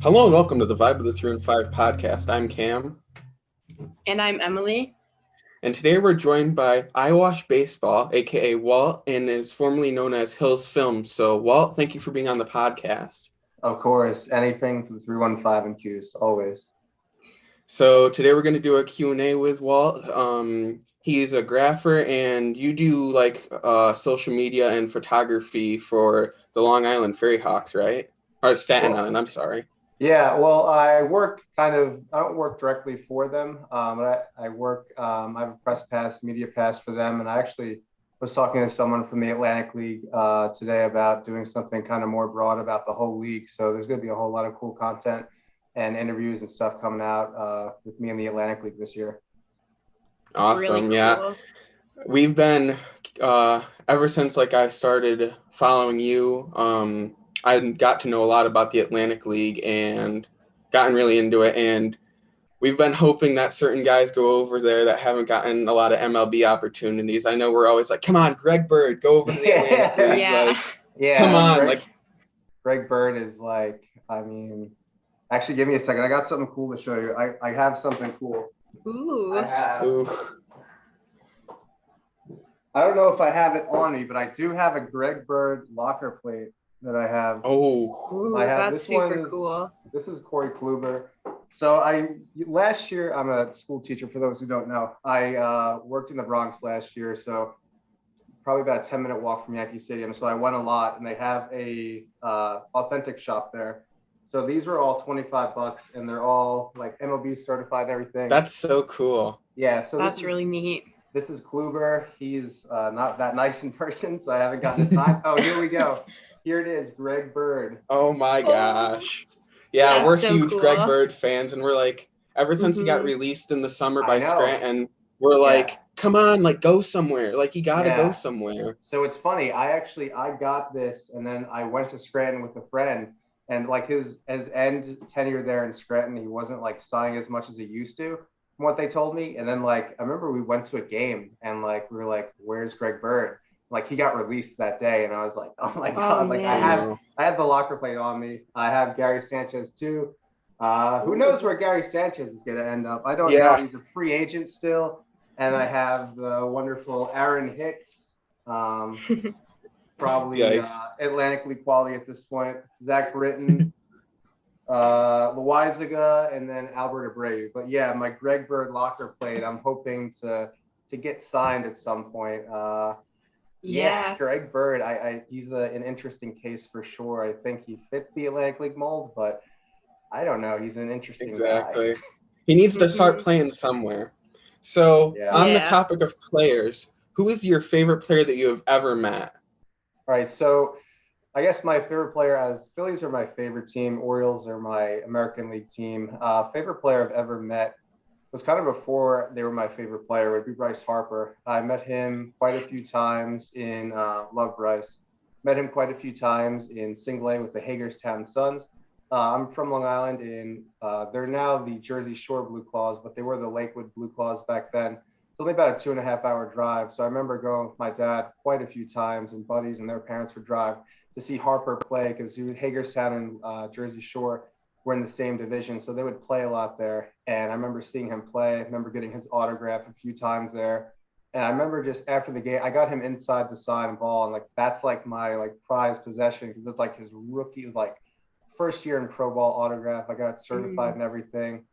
Hello and welcome to the Vibe of the 3 and 5 podcast. I'm Cam, And I'm Emily. and today we're joined by Eyewash Baseball, aka Walt, and is formerly known as Hills Films. So, Walt, thank you for being on the podcast. Of course, anything for the 315 and Qs, always. So, today we're going to do a Q&A with Walt. He's a grapher, and you do social media and photography for the Long Island Ferry Hawks, right? Or Staten Island, I'm sorry. Yeah, well, I don't work directly for them, but I work, I have a press pass, media pass for them, and I actually was talking to someone from the Atlantic League today about doing something kind of more broad about the whole league. So there's going to be a whole lot of cool content and interviews and stuff coming out with me in the Atlantic League this year. Awesome, Really cool. Yeah. We've been, ever since I started following you, I got to know a lot about the Atlantic League and gotten really into it. And we've been hoping that certain guys go over there that haven't gotten a lot of MLB opportunities. I know we're always like, come on, Greg Bird, go over to the Atlantic League. Yeah. Come on. Greg Bird is actually, give me a second. I got something cool to show you. I have something cool. Ooh. I don't know if I have it on me, but I do have a Greg Bird locker plate that I have. Ooh, that's super cool. This is Corey Kluber. So last year, I'm a school teacher, for those who don't know. I worked in the Bronx last year, so probably about a 10-minute walk from Yankee Stadium. So I went a lot, and they have a authentic shop there. So these were all $25, and they're all like MLB certified and everything. That's so cool. Yeah, so that's really neat. This is Kluber. He's not that nice in person, so I haven't gotten it signed. Oh, here we go. Here it is, Greg Bird. Oh my gosh. Yeah, we're so huge cool. Greg Bird fans, and we're like, ever since he got released in the summer by Scranton, we're like, come on, go somewhere. You gotta go somewhere. So it's funny. I got this, and then I went to Scranton with a friend, and his end tenure there in Scranton, he wasn't signing as much as he used to, from what they told me. And then I remember we went to a game, and we were like, where's Greg Bird? He got released that day, and I was like, oh my God. I have the locker plate on me. I have Gary Sanchez too. Who knows where Gary Sanchez is gonna end up? I don't know. He's a free agent still. And I have the wonderful Aaron Hicks, probably Atlantic League quality at this point. Zach Britton, Loizaga, and then Albert Abreu. But yeah, my Greg Bird locker plate, I'm hoping to get signed at some point. Greg Bird, he's an interesting case for sure. I think he fits the Atlantic League mold, but I don't know. He's an interesting guy. He needs to start playing somewhere. So on the topic of players, who is your favorite player that you have ever met? All right, so I guess my favorite player, as Phillies are my favorite team, Orioles are my American League team. Favorite player I've ever met was kind of before they were my favorite player, would be Bryce Harper. I met him quite a few times in love Bryce. Met him quite a few times in single A with the Hagerstown Suns. I'm from Long Island, and they're now the Jersey Shore Blue Claws, but they were the Lakewood Blue Claws back then. It's only about a 2.5-hour drive. So I remember going with my dad quite a few times, and buddies and their parents would drive to see Harper play, because Hagerstown and Jersey Shore were in the same division. So they would play a lot there. And I remember seeing him play. I remember getting his autograph a few times there. And I remember just after the game, I got him inside to sign ball. And that's my prized possession, because it's his rookie, first year in pro ball autograph. I got it certified and everything.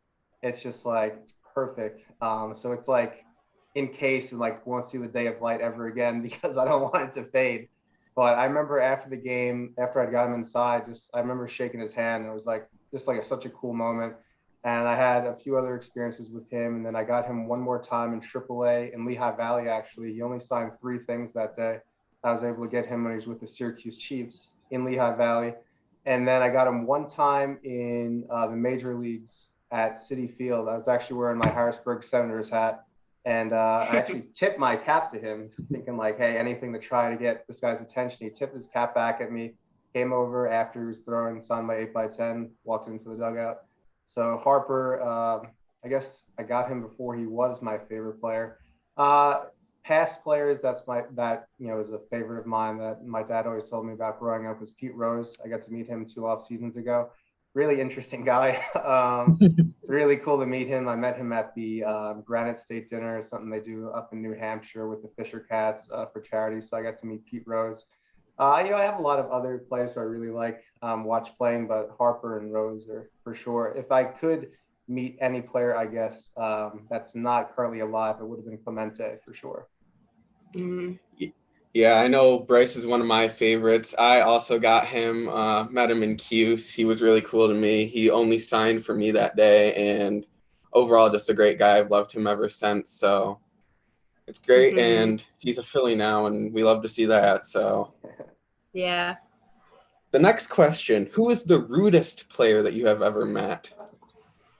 It's just it's perfect. So it's in case it won't see the day of light ever again, because I don't want it to fade. But I remember after the game, after I got him inside, I remember shaking his hand, and it was such a cool moment. And I had a few other experiences with him, and then I got him one more time in AAA in Lehigh Valley. Actually, he only signed 3 things that day. I was able to get him when he was with the Syracuse Chiefs in Lehigh Valley. And then I got him one time in the major leagues at Citi Field. I was actually wearing my Harrisburg Senators hat. And I actually tipped my cap to him, thinking hey, anything to try to get this guy's attention. He tipped his cap back at me, came over after he was throwing, signed my 8x10, walked into the dugout. So Harper, I guess I got him before he was my favorite player. Past players, is a favorite of mine that my dad always told me about growing up, was Pete Rose. I got to meet him 2 off seasons ago. really interesting guy. Really cool to meet him. I met him at the Granite State dinner, something they do up in New Hampshire with the Fisher Cats for charity. So I got to meet Pete Rose. You know, I have a lot of other players who I really like watch playing, but Harper and Rose are for sure. If I could meet any player, I guess that's not currently alive, it would have been Clemente for sure. Mm. Yeah, I know Bryce is one of my favorites. I also got him, met him in Cuse. He was really cool to me. He only signed for me that day, and overall just a great guy. I've loved him ever since. So it's great, and he's a Philly now, and we love to see that. So Yeah. the next question, who is the rudest player that you have ever met?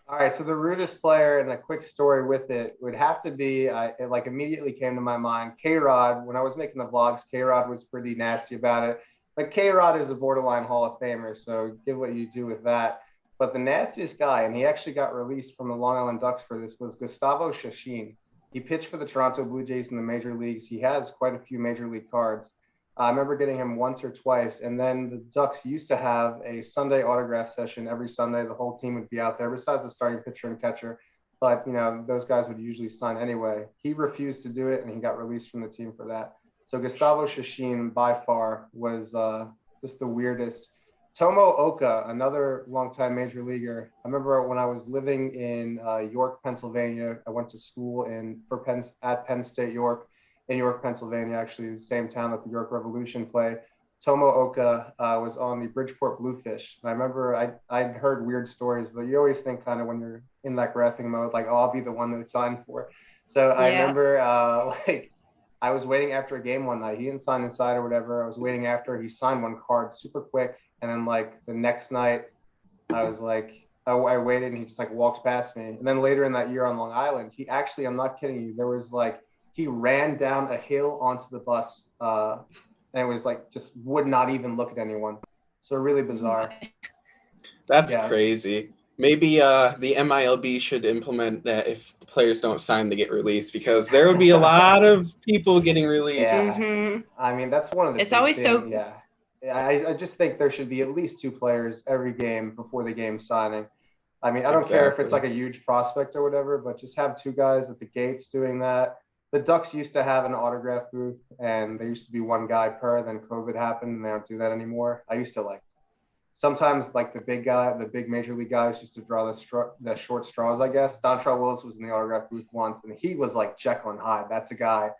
All right, so the rudest player and a quick story with it would have to be, it like immediately came to my mind, K-Rod. When I was making the vlogs, K-Rod was pretty nasty about it. But K-Rod is a borderline Hall of Famer, so give what you do with that. But the nastiest guy, and he actually got released from the Long Island Ducks for this, was Gustavo Shashin. He pitched for the Toronto Blue Jays in the major leagues. He has quite a few major league cards. I remember getting him once or twice. And then the Ducks used to have a Sunday autograph session every Sunday. The whole team would be out there besides the starting pitcher and catcher. But, you know, those guys would usually sign anyway. He refused to do it, and he got released from the team for that. So Gustavo Shashin, by far, was just the weirdest. Tomo Oka, another longtime major leaguer. I remember when I was living in York, Pennsylvania, I went to school at Penn State York. In York, Pennsylvania, actually the same town that the York Revolution played. Tomo Oka was on the Bridgeport Bluefish. And I remember I'd heard weird stories, but you always think kind of when you're in that graphing mode, like, oh, I'll be the one that it's signed for. So I remember like I was waiting after a game one night. He didn't sign inside or whatever. I was waiting after. He signed one card super quick. And then like the next night, I was like, I waited and he just like walked past me. And then later in that year on Long Island, he actually, I'm not kidding you, there was like, he ran down a hill onto the bus and it was like just would not even look at anyone. So really bizarre. That's crazy. Maybe the MILB should implement that if the players don't sign, they get released, because there would be a lot of people getting released. Yeah. I mean, that's one of the It's always things. so. Yeah. I just think there should be at least 2 players every game before the game signing. I mean, I don't care if it's like a huge prospect or whatever, but just have 2 guys at the gates doing that. The Ducks used to have an autograph booth, and there used to be 1 guy per. Then COVID happened, and they don't do that anymore. I used to like sometimes like the big major league guys used to draw the short straws, I guess. Dontrelle Willis was in the autograph booth once, and he was like Jekyll and Hyde. That's a guy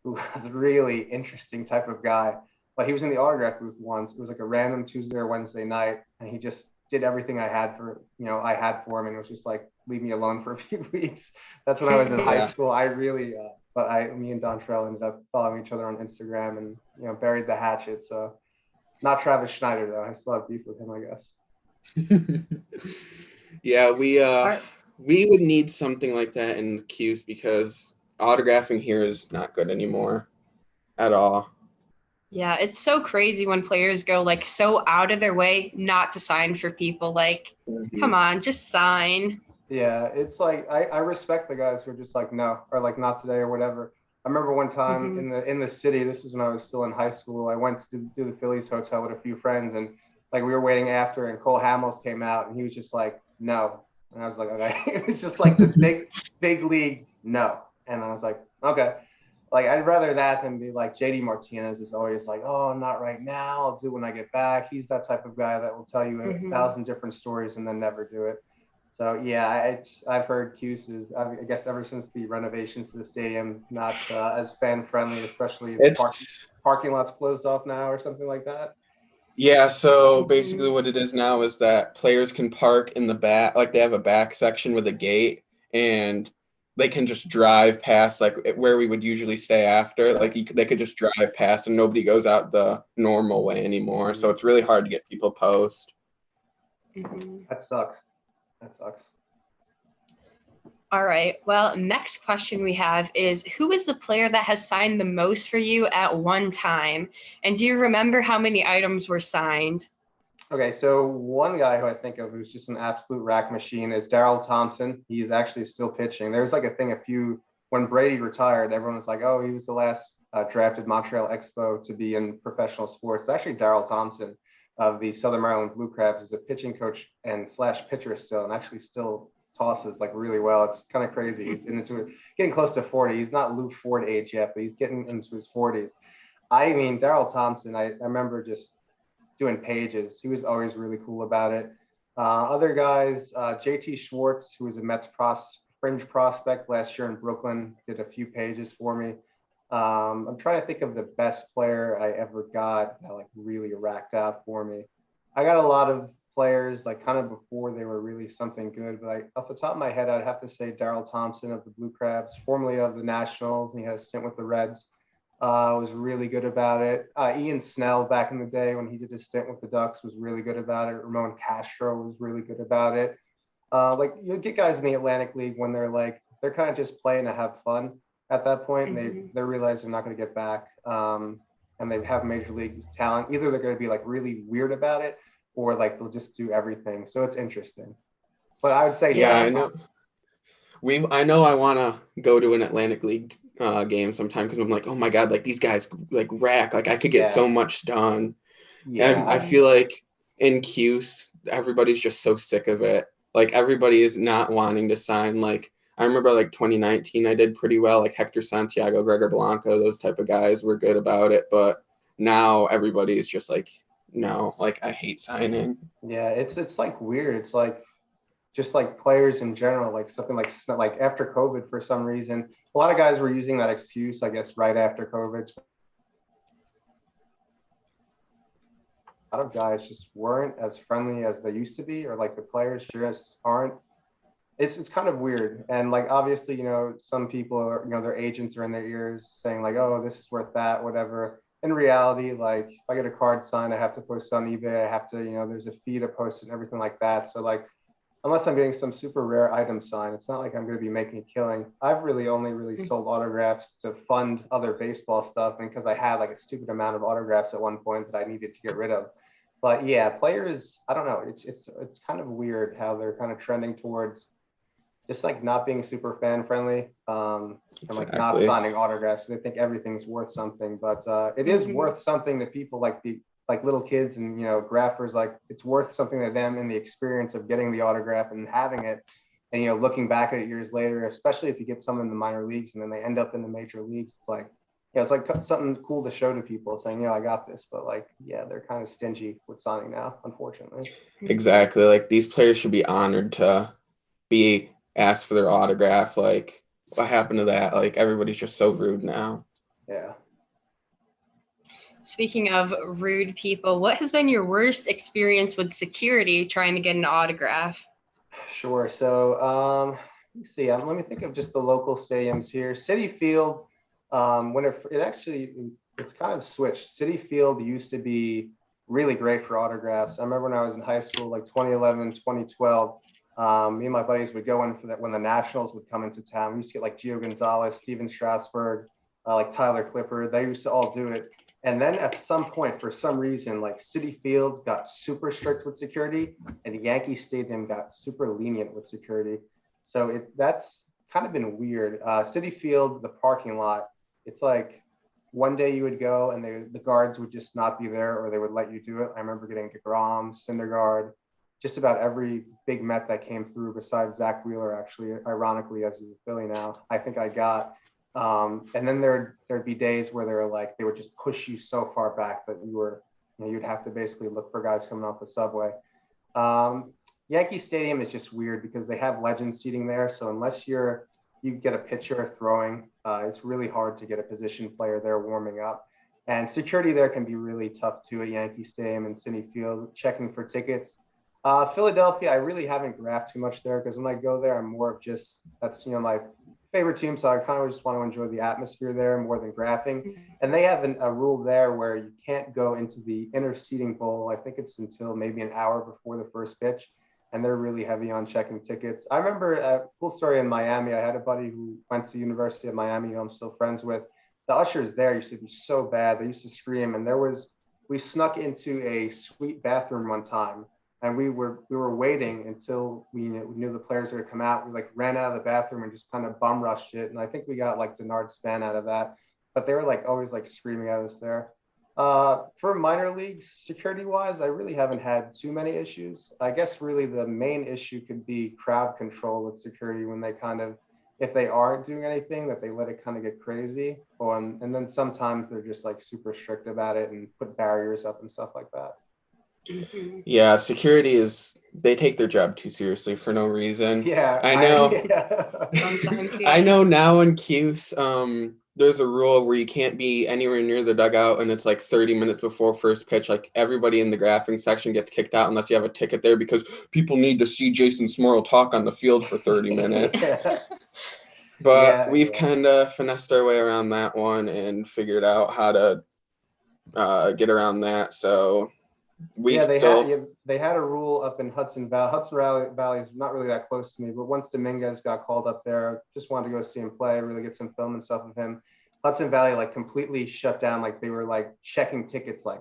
who was a really interesting type of guy. But he was in the autograph booth once. It was like a random Tuesday or Wednesday night, and he just did everything I had for him, and it was just like, leave me alone for a few weeks. That's when I was in high school. I really, me and Dontrelle ended up following each other on Instagram and, buried the hatchet. So not Travis Schneider though. I still have beef with him, I guess. Yeah, we would need something like that in the Q's, because autographing here is not good anymore at all. Yeah, it's so crazy when players go like so out of their way not to sign for people. Like, come on, just sign. Yeah, it's like I respect the guys who are just like, no, or like not today or whatever. I remember one time in the city, this was when I was still in high school, I went to do the Phillies hotel with a few friends, and like we were waiting after, and Cole Hamels came out, and he was just like, no. And I was like, okay. It was just like the big league no. And I was like, okay. Like, I'd rather that than be like JD Martinez is always like, oh, not right now. I'll do it when I get back. He's that type of guy that will tell you 1,000 different stories and then never do it. So, yeah, I've heard Cuse's, I guess, ever since the renovations to the stadium, not as fan-friendly, especially the parking lots closed off now or something like that. Yeah, so basically what it is now is that players can park in the back, like they have a back section with a gate, and they can just drive past, like where we would usually stay after. Like they could just drive past, and nobody goes out the normal way anymore. So it's really hard to get people post. That sucks. All right. Well, next question we have is, who is the player that has signed the most for you at one time? And do you remember how many items were signed? Okay, so one guy who I think of who's just an absolute rack machine is Darryl Thompson. He's actually still pitching. There was like a thing when Brady retired, everyone was like, oh, he was the last drafted Montreal Expo to be in professional sports. It's actually Darryl Thompson. of the Southern Maryland Blue Crabs, is a pitching coach and slash pitcher still, and actually still tosses like really well. It's kind of crazy. He's getting close to 40. He's not Lou Ford age yet, but he's getting into his 40s. I mean, Darryl Thompson, I remember just doing pages. He was always really cool about it. Other guys, JT Schwartz, who was a Mets fringe prospect last year in Brooklyn, did a few pages for me. I'm trying to think of the best player I ever got that like really racked out for me. I got a lot of players like kind of before they were really something good, but off the top of my head, I'd have to say Darryl Thompson of the Blue Crabs, formerly of the Nationals, and he had a stint with the Reds. Was really good about it. Ian Snell back in the day when he did his stint with the Ducks was really good about it. Ramon Castro was really good about it. Like you'll get guys in the Atlantic League when they're kind of just playing to have fun at that point, and they realize they're not going to get back, and they have major league talent. Either they're going to be like really weird about it, or like they'll just do everything. So it's interesting. But I would say, yeah, I know. I know I want to go to an Atlantic League game sometime because I'm like, oh my God, like these guys like rack, like I could get so much done. Yeah, and I feel like in Cuse, everybody's just so sick of it. Like everybody is not wanting to sign. Like I remember like 2019, I did pretty well. Like Hector Santiago, Gregor Blanco, those type of guys were good about it. But now everybody is just like, no, like I hate signing. Yeah, it's like weird. It's like just like players in general, like something like after COVID for some reason, a lot of guys were using that excuse, I guess, right after COVID. A lot of guys just weren't as friendly as they used to be, or like the players just aren't. It's kind of weird. And like obviously, some people are, their agents are in their ears saying like, oh, this is worth that, whatever. In reality, like if I get a card signed, I have to post on eBay. I have to, there's a fee to post and everything like that. So like, unless I'm getting some super rare item signed, it's not like I'm going to be making a killing. I've really only sold autographs to fund other baseball stuff, and because I had like a stupid amount of autographs at one point that I needed to get rid of. But yeah, players, I don't know. It's kind of weird how they're kind of trending towards just like not being super fan friendly, and like not signing autographs. They think everything's worth something, but it is worth something to people like little kids and graphers. Like it's worth something to them in the experience of getting the autograph and having it, and looking back at it years later, especially if you get some in the minor leagues and then they end up in the major leagues. It's like it's like something cool to show to people, saying I got this. But like they're kind of stingy with signing now, unfortunately. Exactly. Like these players should be honored to be asked for their autograph. Like what happened to that? Like everybody's just so rude now. Yeah. Speaking of rude people, what has been your worst experience with security trying to get an autograph? Sure. So let's see. Let me think of just the local stadiums here. Citi Field, when it's kind of switched. Citi Field used to be really great for autographs. I remember when I was in high school, like 2011, 2012, me and my buddies would go in for that when the Nationals would come into town. We used to get like Gio Gonzalez, Steven Strasburg, like Tyler Clippard. They used to all do it. And then at some point, for some reason, like Citi Field got super strict with security, and Yankee Stadium got super lenient with security. So that's kind of been weird. Citi Field, the parking lot, it's like one day you would go and the guards would just not be there, or they would let you do it. I remember getting DeGrom, Syndergaard, just about every big Met that came through besides Zach Wheeler, actually, ironically, as he's a Philly now, I think I got. And then there'd be days where they would just push you so far back that you'd have to basically look for guys coming off the subway. Yankee Stadium is just weird because they have legend seating there. So unless you get a pitcher throwing, it's really hard to get a position player there warming up. And security there can be really tough too at Yankee Stadium and Citi Field, checking for tickets. Philadelphia, I really haven't graphed too much there because when I go there, I'm more of just, that's, my favorite team. So I kind of just want to enjoy the atmosphere there more than graphing. And they have a rule there where you can't go into the inner seating bowl. I think it's until maybe an hour before the first pitch. And they're really heavy on checking tickets. I remember a cool story in Miami. I had a buddy who went to University of Miami who I'm still friends with. The ushers there used to be so bad. They used to scream. And we snuck into a suite bathroom one time. And we were waiting until we knew the players were going to come out. We ran out of the bathroom and just kind of bum rushed it. And I think we got Denard Span out of that. But they were always screaming at us there. For minor leagues, security-wise, I really haven't had too many issues. I guess really the main issue could be crowd control with security when they kind of, if they aren't doing anything, that they let it kind of get crazy. And then sometimes they're just like super strict about it and put barriers up and stuff like that. Mhm. Yeah, security they take their job too seriously for no reason. Yeah, I know. yeah. Sometimes, I yeah. know now in Cuse, there's a rule where you can't be anywhere near the dugout, and it's like 30 minutes before first pitch. Like everybody in the graphing section gets kicked out unless you have a ticket there because people need to see Jason Smorl talk on the field for 30 minutes. Yeah, But yeah, we've yeah. kind of finessed our way around that one and figured out how to get around that. So we Yeah, still, they had a rule up in Hudson Valley. Valley is not really that close to me, but once Dominguez got called up there, just wanted to go see him play, really get some film and stuff of him. Hudson Valley like completely shut down, like they were like checking tickets like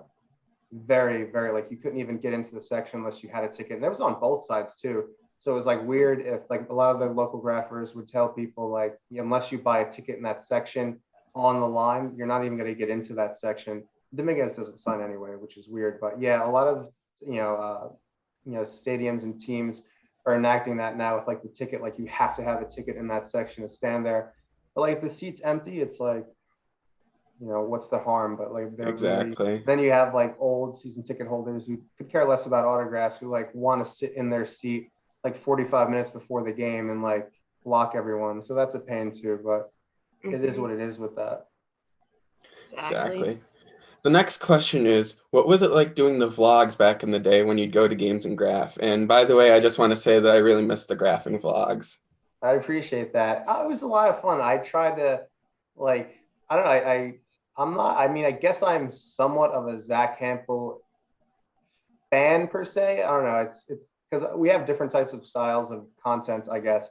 very, very like you couldn't even get into the section unless you had a ticket. And that was on both sides too. So it was like weird if like a lot of the local graphers would tell people like unless you buy a ticket in that section on the line, you're not even going to get into that section. Dominguez doesn't sign anyway, which is weird. But yeah, a lot of stadiums and teams are enacting that now with like the ticket, like you have to have a ticket in that section to stand there. But like if the seat's empty, it's like what's the harm? But like they're really exactly. then you have like old season ticket holders who could care less about autographs, who like want to sit in their seat like 45 minutes before the game and like block everyone. So that's a pain too, but it is Mhm. what it is with that. Exactly. The next question is, what was it like doing the vlogs back in the day when you'd go to games and graph? And by the way, I just want to say that I really miss the graphing vlogs. I appreciate that. It was a lot of fun. I tried to like I don't know, I'm not I mean I guess I'm somewhat of a Zach Campbell fan per se. I don't know. It's because we have different types of styles of content, I guess.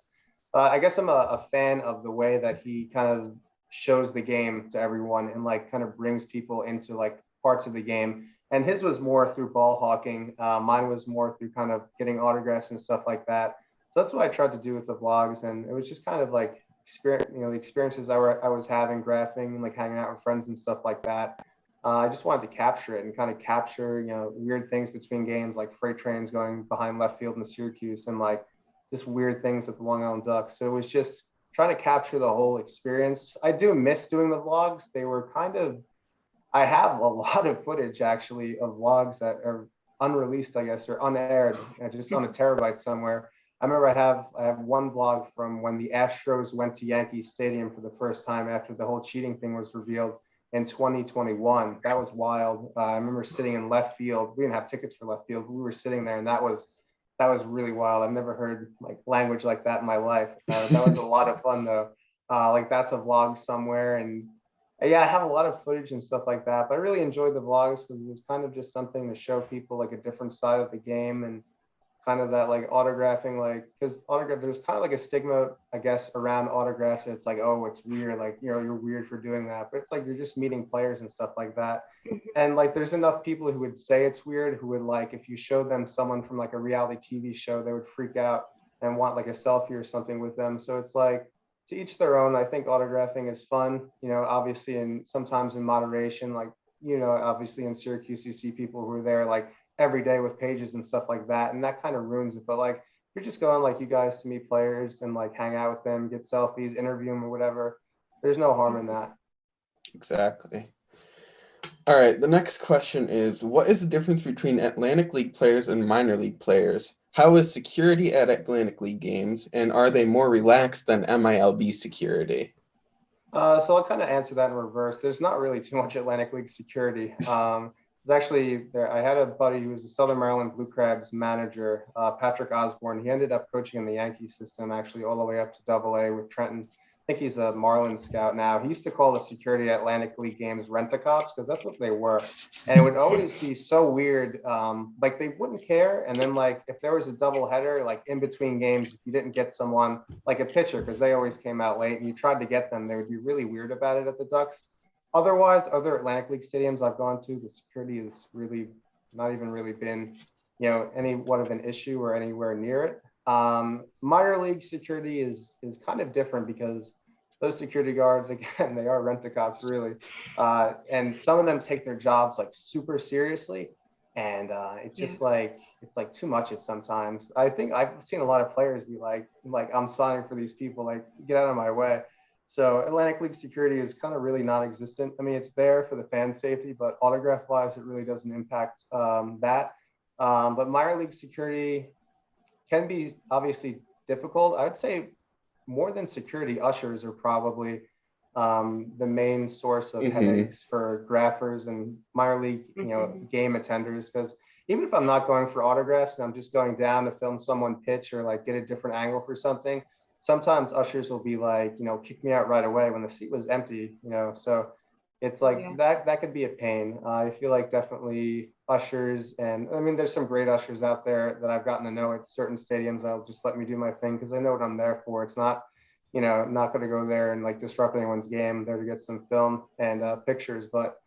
I guess I'm a fan of the way that he kind of shows the game to everyone and like kind of brings people into like parts of the game. And his was more through ball hawking. Mine was more through kind of getting autographs and stuff like that. So that's what I tried to do with the vlogs, and it was just kind of like the experiences I was having, graphing, like hanging out with friends and stuff like that. I just wanted to capture it and kind of capture, weird things between games like freight trains going behind left field in Syracuse and like just weird things at the Long Island Ducks. So it was just trying to capture the whole experience. I do miss doing the vlogs. They were kind of, I have a lot of footage actually of vlogs that are unreleased, I guess, or unaired, just on a terabyte somewhere. I remember I have one vlog from when the Astros went to Yankee Stadium for the first time after the whole cheating thing was revealed in 2021. That was wild. I remember sitting in left field. We didn't have tickets for left field, but we were sitting there, and that was really wild. I've never heard like language like that in my life. That was a lot of fun though. Like that's a vlog somewhere, and yeah, I have a lot of footage and stuff like that. But I really enjoyed the vlogs because it was kind of just something to show people like a different side of the game and kind of that like autographing, like because there's kind of like a stigma, I guess, around autographs. It's like, oh, it's weird, like you're weird for doing that, but it's like you're just meeting players and stuff like that. And like there's enough people who would say it's weird, who would like if you showed them someone from like a reality TV show, they would freak out and want like a selfie or something with them. So it's like to each their own. I think autographing is fun, obviously, and sometimes in moderation. Like obviously in Syracuse you see people who are there like every day with pages and stuff like that, and that kind of ruins it. But like you're just going like you guys to meet players and like hang out with them, get selfies, interview them or whatever. There's no harm in that. Exactly. All right, the next question is, what is the difference between Atlantic League players and minor league players? How is security at Atlantic League games, and are they more relaxed than MILB security? So I'll kind of answer that in reverse. There's not really too much Atlantic League security. It's actually there. I had a buddy who was a Southern Maryland Blue Crabs manager, Patrick Osborne. He ended up coaching in the Yankee system, actually, all the way up to Double A with Trenton. I think he's a Marlin scout now. He used to call the security Atlantic League games rent-a-cops because that's what they were. And it would always be so weird. Like they wouldn't care. And then like if there was a double header, like in between games, if you didn't get someone like a pitcher, because they always came out late and you tried to get them, they would be really weird about it at the Ducks. Otherwise, other Atlantic League stadiums I've gone to, the security has really not even really been, any what of an issue or anywhere near it. Minor league security is kind of different because those security guards, again, they are rent-a-cops really. And some of them take their jobs like super seriously. And it's just like, it's like too much at sometimes. I think I've seen a lot of players be like, I'm signing for these people, like get out of my way. So Atlantic League security is kind of really non-existent. I mean, it's there for the fan safety, but autograph-wise, it really doesn't impact that. But minor league security can be obviously difficult. I would say more than security, ushers are probably the main source of headaches for graphers and minor league, game attenders. Because even if I'm not going for autographs and I'm just going down to film someone pitch or like get a different angle for something, sometimes ushers will be like, kick me out right away when the seat was empty, so it's like that could be a pain. I feel like definitely ushers, and I mean, there's some great ushers out there that I've gotten to know at certain stadiums. I'll just let me do my thing because I know what I'm there for. It's not, not going to go there and like disrupt anyone's game. I'm there to get some film and pictures. But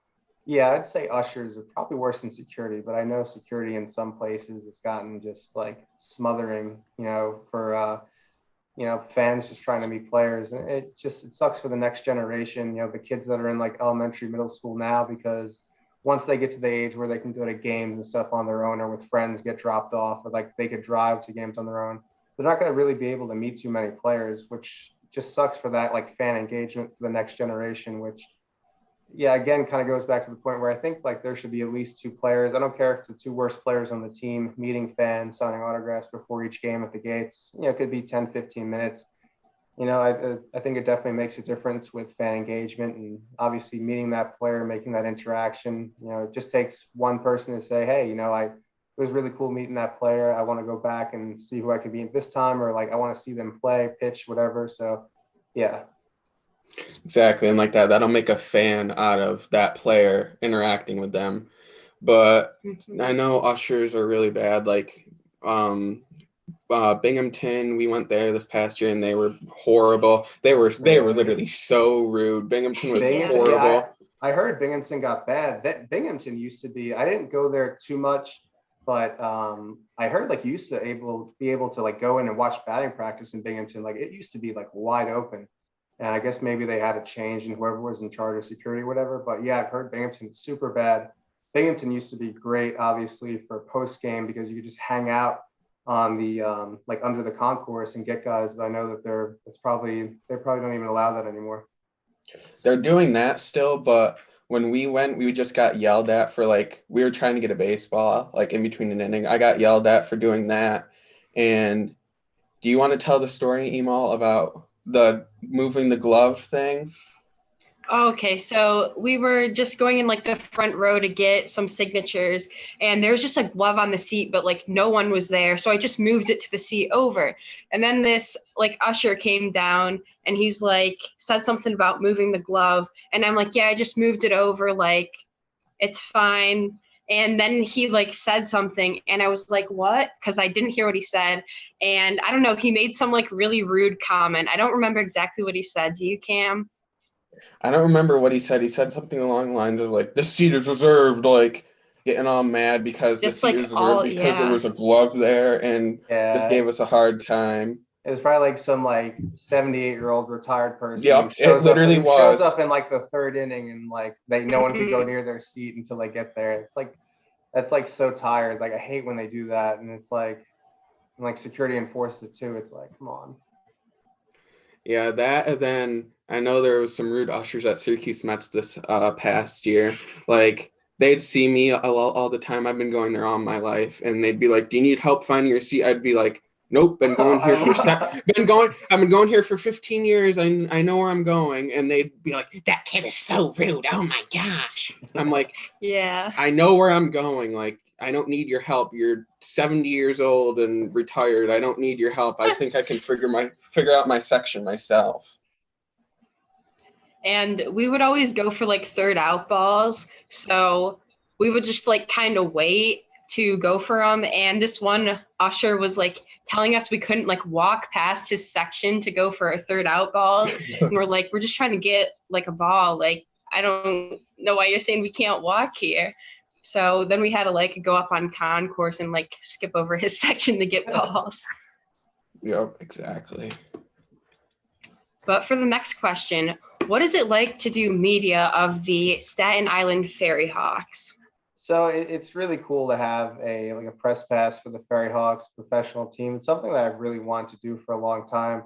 yeah, I'd say ushers are probably worse than security, but I know security in some places has gotten just like smothering, for fans just trying to meet players. And it sucks for the next generation, the kids that are in like elementary, middle school now, because once they get to the age where they can go to games and stuff on their own or with friends, get dropped off, or like they could drive to games on their own, they're not going to really be able to meet too many players, which just sucks for that like fan engagement for the next generation, which again, kind of goes back to the point where I think like there should be at least two players. I don't care if it's the two worst players on the team meeting fans, signing autographs before each game at the gates. It could be 10, 15 minutes. I think it definitely makes a difference with fan engagement and obviously meeting that player, making that interaction. It just takes one person to say, hey, it was really cool meeting that player. I want to go back and see who I could beat this time, or like I want to see them play, pitch, whatever. So, yeah. Exactly. And like that'll make a fan out of that player interacting with them. But I know ushers are really bad. Like Binghamton, we went there this past year and they were horrible. They were literally so rude. Binghamton was horrible. Yeah, I heard Binghamton got bad. That Binghamton used to be, I didn't go there too much, but I heard like you used to be able to like go in and watch batting practice in Binghamton. Like it used to be like wide open. And I guess maybe they had a change in whoever was in charge of security or whatever. But yeah, I've heard Binghamton is super bad. Binghamton used to be great, obviously, for post game because you could just hang out on the like under the concourse and get guys. But I know that they probably don't even allow that anymore. They're doing that still, but when we went, we just got yelled at for like we were trying to get a baseball like in between an inning. I got yelled at for doing that. And do you want to tell the story, Emal, about the moving the glove thing? Okay, so we were just going in like the front row to get some signatures, and there was just a glove on the seat, but like no one was there. So I just moved it to the seat over. And then this like usher came down and he's like said something about moving the glove. And I'm like, yeah, I just moved it over, like it's fine. And then he like said something and I was like, what? Because I didn't hear what he said. And I don't know, he made some like really rude comment. I don't remember exactly what he said. Do you, Cam? I don't remember what he said. He said something along the lines of like, this seat is reserved, like getting all mad because just the seat is reserved because there was a glove there and just gave us a hard time. It was probably like some like 78-year-old retired person. Yep, it literally shows up in like the third inning and like no one could go near their seat until they get there. It's like, that's like so tired. Like I hate when they do that. And it's like security enforced it too. It's like, come on. Yeah, that, and then I know there was some rude ushers at Syracuse Mets this past year. Like they'd see me all the time. I've been going there all my life, and they'd be like, "Do you need help finding your seat?" I'd be like, "Nope, been going here I've been going here for 15 years. I know where I'm going." And they'd be like, "That kid is so rude. Oh my gosh." I'm like, yeah, I know where I'm going. Like, I don't need your help. You're 70 years old and retired. I don't need your help. I think I can figure out my section myself. And we would always go for like third out balls. So we would just like kind of wait to go for them. And this one usher was like telling us we couldn't like walk past his section to go for our third out balls. And we're like, we're just trying to get like a ball. Like, I don't know why you're saying we can't walk here. So then we had to like go up on concourse and like skip over his section to get balls. Yep, exactly. But for the next question, what is it like to do media of the Staten Island Ferry Hawks? So it's really cool to have a press pass for the Ferry Hawks professional team. It's something that I've really wanted to do for a long time.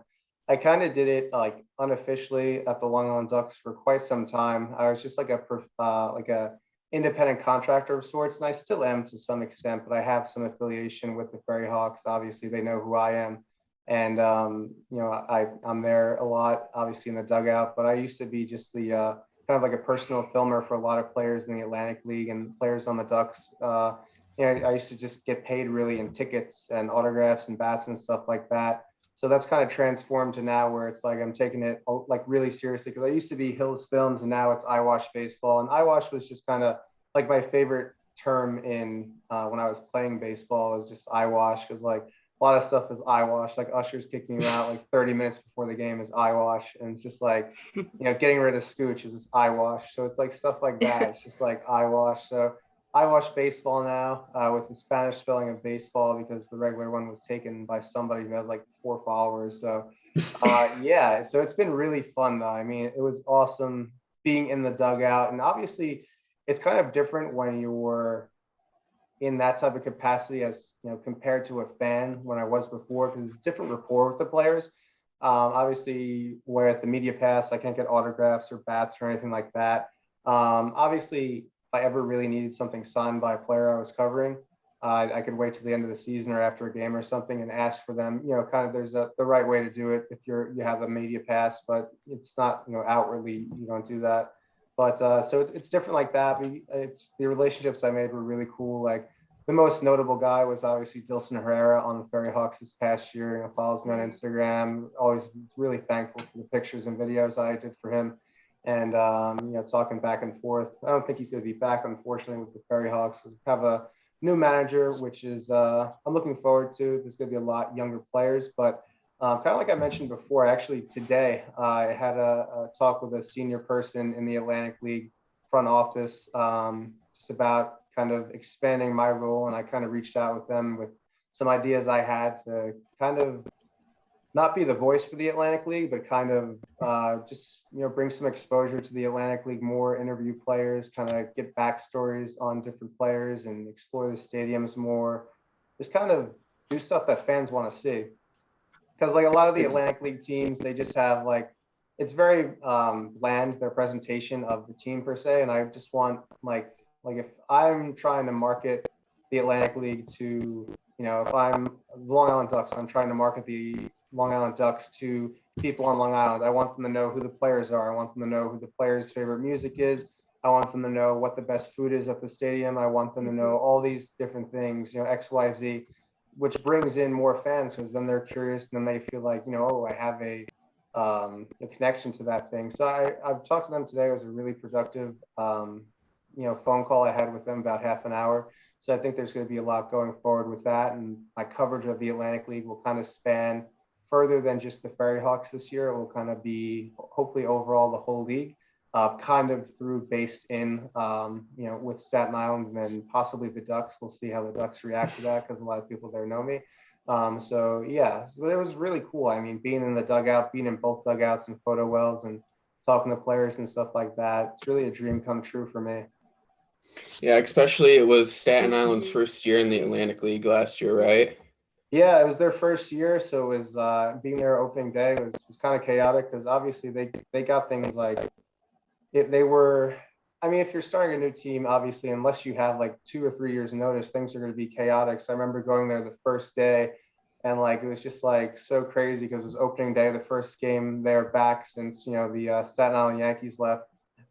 I kind of did it like unofficially at the Long Island Ducks for quite some time. I was just like a independent contractor of sorts, and I still am to some extent, but I have some affiliation with the Ferry Hawks. Obviously, they know who I am, and I'm there a lot, obviously in the dugout. But I used to be just the kind of like a personal filmer for a lot of players in the Atlantic League and players on the Ducks. I used to just get paid really in tickets and autographs and bats and stuff like that. So that's kind of transformed to now where it's like I'm taking it like really seriously, because I used to be Hills Films and now it's Eyewash Baseball. And Eyewash was just kind of like my favorite term in when I was playing baseball, was just eyewash, because like a lot of stuff is eyewash, like ushers kicking you out like 30 minutes before the game is eyewash, and it's just like, getting rid of scooch is just eyewash. So it's like stuff like that. It's just like eyewash. So eyewash baseball now, with the Spanish spelling of baseball, because the regular one was taken by somebody who has like 4 followers. So yeah, so it's been really fun though. I mean, it was awesome being in the dugout, and obviously it's kind of different when you're in that type of capacity as compared to a fan when I was before, because it's different rapport with the players. Obviously, where at the media pass, I can't get autographs or bats or anything like that. Obviously, if I ever really needed something signed by a player I was covering, I could wait till the end of the season or after a game or something and ask for them. Kind of there's the right way to do it if you have a media pass, but it's not outwardly you don't do that. But so it's different like that. It's the relationships I made were really cool. Like the most notable guy was obviously Dilson Herrera on the Ferry Hawks this past year. Follows me on Instagram. Always really thankful for the pictures and videos I did for him. And talking back and forth. I don't think he's going to be back, unfortunately, with the Ferry Hawks, because we have a new manager, which is I'm looking forward to. There's going to be a lot younger players, but kind of like I mentioned before, actually today I had a talk with a senior person in the Atlantic League front office, just about kind of expanding my role, and I kind of reached out with them with some ideas I had to kind of not be the voice for the Atlantic League, but kind of just bring some exposure to the Atlantic League more, interview players, kind of get backstories on different players, and explore the stadiums more. Just kind of do stuff that fans want to see, because like a lot of the Atlantic League teams, they just have like it's very bland, their presentation of the team per se, and I just want like if I'm trying to market the Atlantic League to if I'm the Long Island Ducks, I'm trying to market the Long Island Ducks to people on Long Island. I want them to know who the players are. I want them to know who the players' favorite music is. I want them to know what the best food is at the stadium. I want them to know all these different things, X, Y, Z, which brings in more fans, because then they're curious and then they feel like, oh, I have a connection to that thing. So I've talked to them today. It was a really productive, phone call I had with them, about half an hour. So I think there's going to be a lot going forward with that. And my coverage of the Atlantic League will kind of span further than just the Ferry Hawks this year. It will kind of be hopefully overall the whole league, kind of based in, with Staten Island and then possibly the Ducks. We'll see how the Ducks react to that, because a lot of people there know me. So yeah, so it was really cool. I mean, being in the dugout, being in both dugouts and photo wells and talking to players and stuff like that, it's really a dream come true for me. Yeah, especially it was Staten Island's first year in the Atlantic League last year, right? Yeah, it was their first year, so it was being there opening day was kind of chaotic, because obviously they got things like they were. I mean, if you're starting a new team, obviously, unless you have like 2 or 3 years notice, things are going to be chaotic. So I remember going there the first day, and like it was just like so crazy, because it was opening day, the first game there back since the Staten Island Yankees left.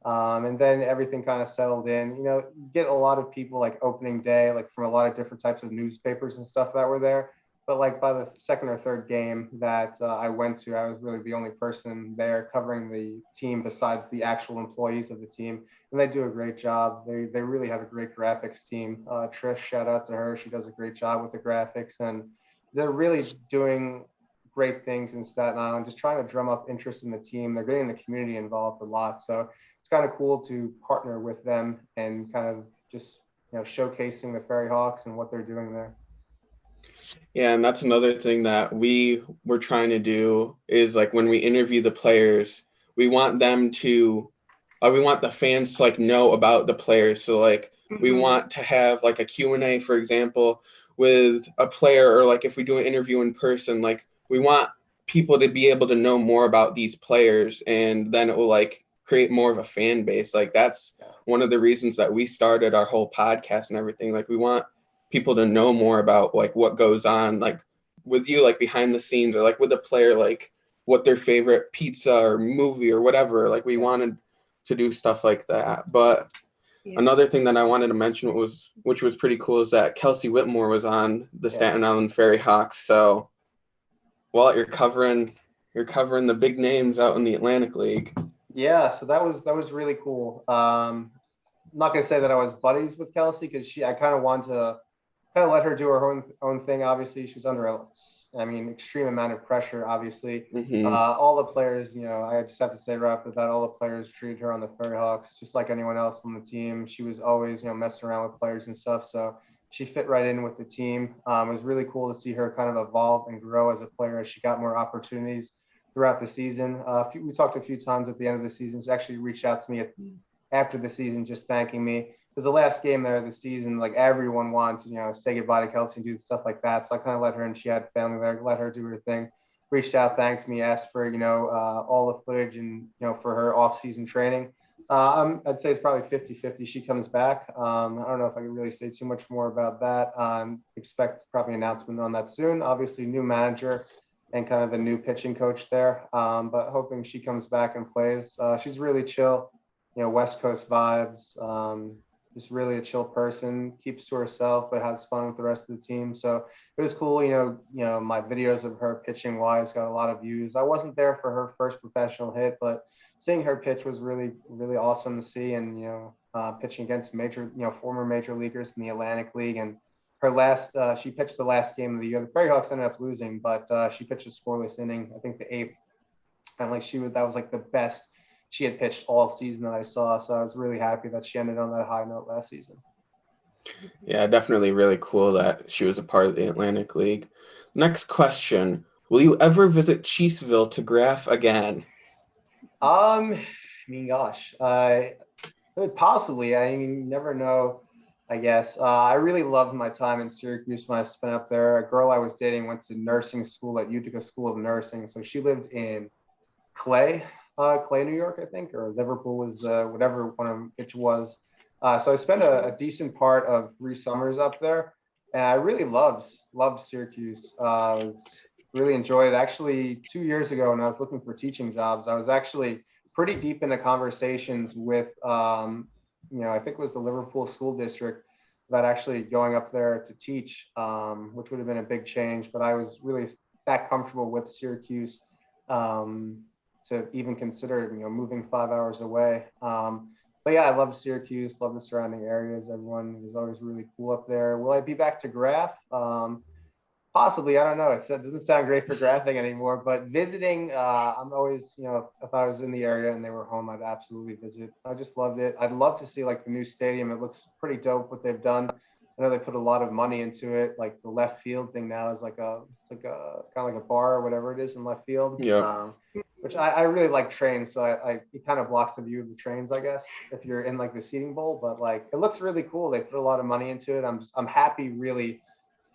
And then everything kind of settled in. You get a lot of people like opening day, like from a lot of different types of newspapers and stuff that were there. But like by the second or third game that I went to, I was really the only person there covering the team besides the actual employees of the team. And they do a great job. They really have a great graphics team. Trish, shout out to her. She does a great job with the graphics. And they're really doing great things in Staten Island, just trying to drum up interest in the team. They're getting the community involved a lot. So it's kind of cool to partner with them and kind of just showcasing the Ferry Hawks and what they're doing there. Yeah, and that's another thing that we were trying to do is like when we interview the players, we want them to, we want the fans to like know about the players. So like we Mm-hmm. want to have like a Q&A, for example, with a player, or like if we do an interview in person, like we want people to be able to know more about these players, and then it will like create more of a fan base. Like that's one of the reasons that we started our whole podcast and everything. Like we want people to know more about like what goes on like with you, like behind the scenes, or like with a player, like what their favorite pizza or movie or whatever. Like we wanted to do stuff like that. But Yeah. another thing that I wanted to mention was, which was pretty cool, is that Kelsey Whitmore was on the Staten Island Ferry Hawks. So Walt, you're covering the big names out in the Atlantic League. Yeah, so that was really cool. I'm not gonna say that I was buddies with Kelsey because I kind of wanted to kind of let her do her own thing. Obviously, she was under extreme amount of pressure. Obviously, all the players, I just have to say right off the bat, all the players treated her on the Ferry Hawks just like anyone else on the team. She was always, messing around with players and stuff. So she fit right in with the team. It was really cool to see her kind of evolve and grow as a player as she got more opportunities throughout the season. We talked a few times at the end of the season. She actually reached out to me after the season, just thanking me. Because the last game there of the season, like everyone wanted to, say goodbye to Kelsey and do stuff like that. So I kind of let her, and she had family there, let her do her thing. Reached out, thanked me, asked for, all the footage and, for her off-season training. I'd say it's probably 50-50. She comes back. I don't know if I can really say too much more about that. Expect probably an announcement on that soon. Obviously, new manager and kind of a new pitching coach there. But hoping she comes back and plays. She's really chill, West Coast vibes. Just really a chill person, keeps to herself, but has fun with the rest of the team. So it was cool. My videos of her pitching wise got a lot of views. I wasn't there for her first professional hit, but seeing her pitch was really, really awesome to see. And, pitching against former major leaguers in the Atlantic League. And her she pitched the last game of the year. The Ferry Hawks ended up losing, but she pitched a scoreless inning, I think the eighth. And that was like the best she had pitched all season that I saw. So I was really happy that she ended on that high note last season. Yeah, definitely really cool that she was a part of the Atlantic League. Next question. Will you ever visit Chiefsville to graph again? Gosh, possibly. You never know, I guess. I really loved my time in Syracuse when I spent up there. A girl I was dating went to nursing school at Utica School of Nursing. So she lived in Clay, New York, I think, or Liverpool was whatever one of it was. So I spent a decent part of 3 summers up there, and I really loved Syracuse. Really enjoyed it. Actually, 2 years ago, when I was looking for teaching jobs, I was actually pretty deep into conversations with, I think it was the Liverpool School District, about actually going up there to teach, which would have been a big change. But I was really that comfortable with Syracuse to even consider, moving 5 hours away. But yeah, I love Syracuse, love the surrounding areas. Everyone was always really cool up there. Will I be back to graph? Possibly, I don't know. It doesn't sound great for graphing anymore, but visiting, I'm always, if I was in the area and they were home, I'd absolutely visit. I just loved it. I'd love to see like the new stadium. It looks pretty dope what they've done. I know they put a lot of money into it. Like the left field thing now is kind of like a bar or whatever it is in left field. Yeah. Which I really like trains, so it kind of blocks the view of the trains, I guess, if you're in like the seating bowl. But like it looks really cool. They put a lot of money into it. I'm happy really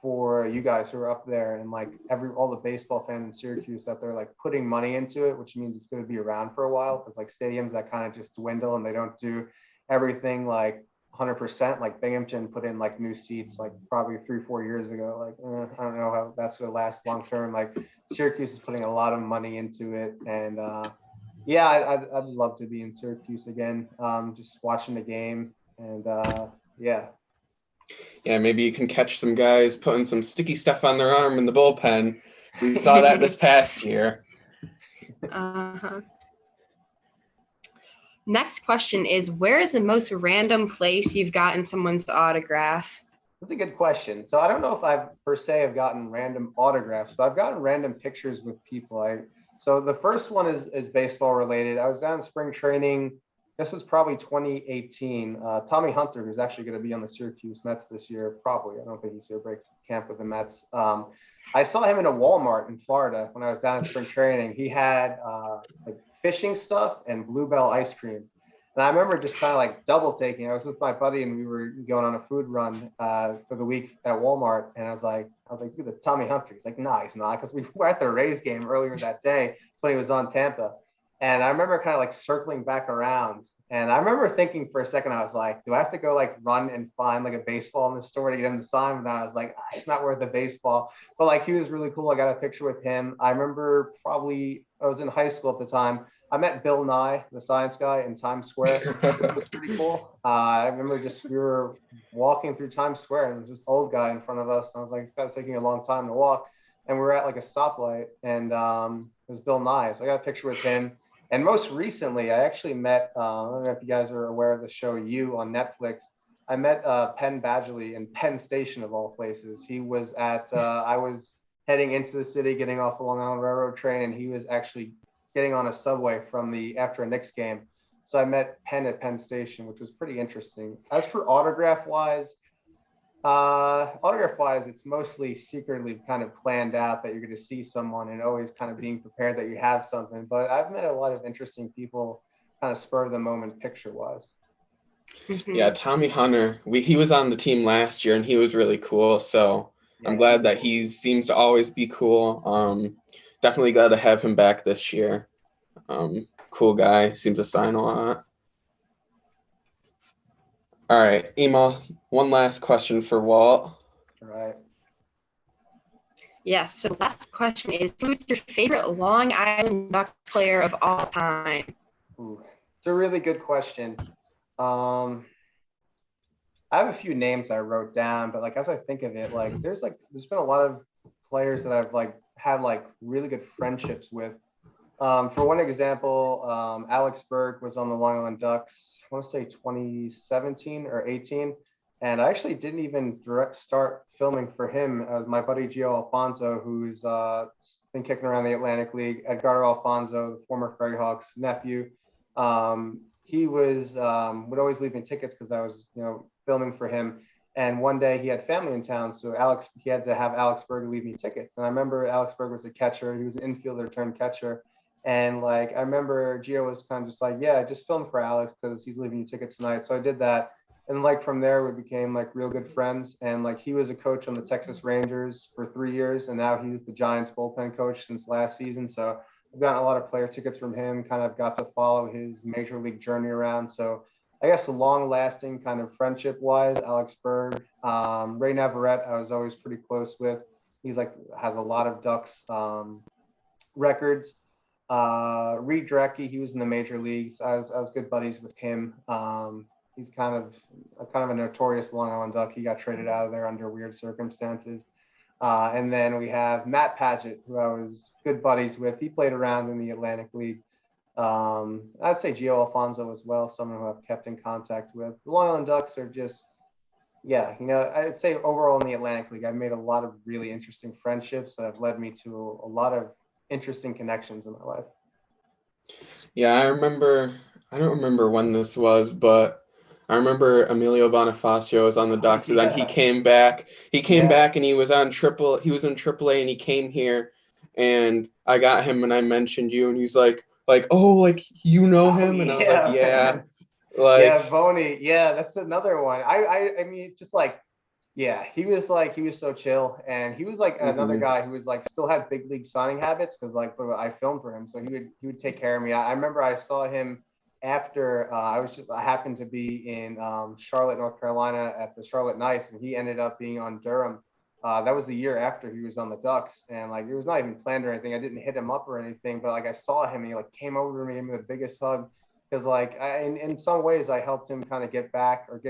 for you guys who are up there and like all the baseball fans in Syracuse that they're like putting money into it, which means it's going to be around for a while. Because like stadiums that kind of just dwindle and they don't do everything like 100%. Like Binghamton put in like new seats like probably 3-4 years ago. Like I don't know how that's going to last long term. Like Syracuse is putting a lot of money into it, and yeah, I'd love to be in Syracuse again, just watching the game, and yeah. Yeah, maybe you can catch some guys putting some sticky stuff on their arm in the bullpen. We saw that this past year. Next question is, where is the most random place you've gotten someone's autograph? That's a good question. So I don't know if I've per se have gotten random autographs, but I've gotten random pictures with people. So the first one is baseball related. I was down in spring training. This was probably 2018. Tommy Hunter, who's actually going to be on the Syracuse Mets this year, probably. I don't think he's here camp with the Mets. I saw him in a Walmart in Florida when I was down in spring training. He had like fishing stuff and Bluebell ice cream. And I remember just kind of like double taking. I was with my buddy and we were going on a food run for the week at Walmart. And I was like, dude, that's Tommy Hunter. He's like, nah, he's not. Because we were at the Rays game earlier that day when he was on Tampa. And I remember kind of like circling back around. And I remember thinking for a second, I was like, do I have to go like run and find like a baseball in the store to get him to sign? And I was like, it's not worth a baseball. But like, he was really cool. I got a picture with him. I remember I was in high school at the time. I met Bill Nye, the science guy, in Times Square. It was pretty cool. I remember we were walking through Times Square and there was this old guy in front of us. And I was like, this guy's taking a long time to walk. And we were at like a stoplight and it was Bill Nye. So I got a picture with him. And most recently, I actually met, I don't know if you guys are aware of the show You on Netflix. I met Penn Badgley in Penn Station of all places. He was I was heading into the city, getting off the Long Island Railroad train, and he was actually getting on a subway after a Knicks game. So I met Penn at Penn Station, which was pretty interesting. As for autograph-wise, it's mostly secretly kind of planned out that you're going to see someone and always kind of being prepared that you have something. But I've met a lot of interesting people kind of spur of the moment picture-wise. Yeah, Tommy Hunter, he was on the team last year and he was really cool. So yeah, I'm glad that he seems to always be cool. Definitely glad to have him back this year. Cool guy, seems to sign a lot. All right, Ema, one last question for Walt. All right. Yes, so last question is, who is your favorite Long Island Ducks player of all time? Ooh, it's a really good question. I have a few names I wrote down, but like as I think of it, like there's been a lot of players that I've like had like really good friendships with. For one example, Alex Berg was on the Long Island Ducks, I want to say 2017 or 18. And I actually didn't even start filming for him. My buddy Gio Alfonso, who's been kicking around the Atlantic League, Edgardo Alfonso, the former Ferry Hawks nephew. He would always leave me tickets because I was, filming for him. And one day he had family in town, so he had to have Alex Berg leave me tickets. And I remember Alex Berg was a catcher. He was an infielder turned catcher. And like, I remember Gio was kind of just like, yeah, just film for Alex because he's leaving you tickets tonight. So I did that. And like, from there, we became like real good friends. And like, he was a coach on the Texas Rangers for 3 years. And now he's the Giants bullpen coach since last season. So I've gotten a lot of player tickets from him, kind of got to follow his major league journey around. So I guess a long lasting kind of friendship wise, Alex Berg, Ray Navarrete, I was always pretty close with. He's like, has a lot of Ducks records. Reed Drecky, he was in the major leagues. I was good buddies with him. He's kind of a notorious Long Island Duck. He got traded out of there under weird circumstances. And then we have Matt Padgett, who I was good buddies with. He played around in the Atlantic League. I'd say Gio Alfonso as well, someone who I've kept in contact with. The Long Island Ducks are just, I'd say overall in the Atlantic League, I've made a lot of really interesting friendships that have led me to a lot of interesting connections in my life. Yeah, I don't remember when this was, but I remember Emilio Bonifacio was on the Ducks, and then he came back. He came back and he was in AAA and he came here and I got him and I mentioned you and he's like, oh, like you know him? And I was like, yeah. Like, Boney. Yeah, that's another one. I mean, it's just like, yeah, he was so chill. And he was like another guy who was like still had big league signing habits because like I filmed for him. So he would take care of me. I remember I saw him after I happened to be in Charlotte, North Carolina at the Charlotte Knights, and he ended up being on Durham. That was the year after he was on the Ducks, and like it was not even planned or anything. I didn't hit him up or anything, but like I saw him and he like came over to me, gave me the biggest hug because like in some ways I helped him kind of get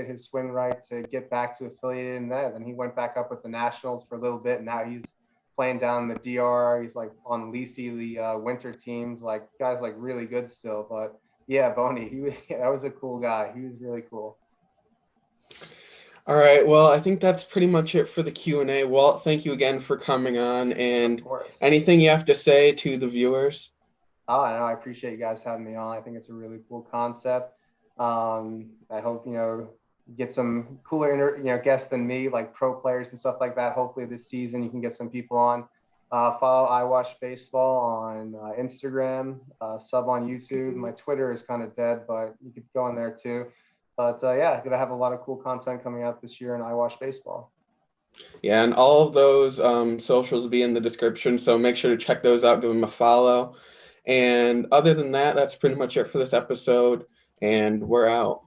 his swing right to get back to affiliated in that. And he went back up with the Nationals for a little bit, and now he's playing down the DR. He's like on Lisi, the winter teams. Like guy's like really good still, but. Yeah, Boney, that was a cool guy. He was really cool. All right, well, I think that's pretty much it for the Q&A. Walt, thank you again for coming on. And anything you have to say to the viewers? Oh, no, I appreciate you guys having me on. I think it's a really cool concept. I hope, get some cooler guests than me, like pro players and stuff like that. Hopefully this season you can get some people on. Follow Eyewash Baseball on Instagram, sub on YouTube. My Twitter is kind of dead, but you could go on there too. But yeah, gonna have a lot of cool content coming out this year in Eyewash Baseball. Yeah, and all of those socials will be in the description, so make sure to check those out, give them a follow. And other than that, that's pretty much it for this episode, and we're out.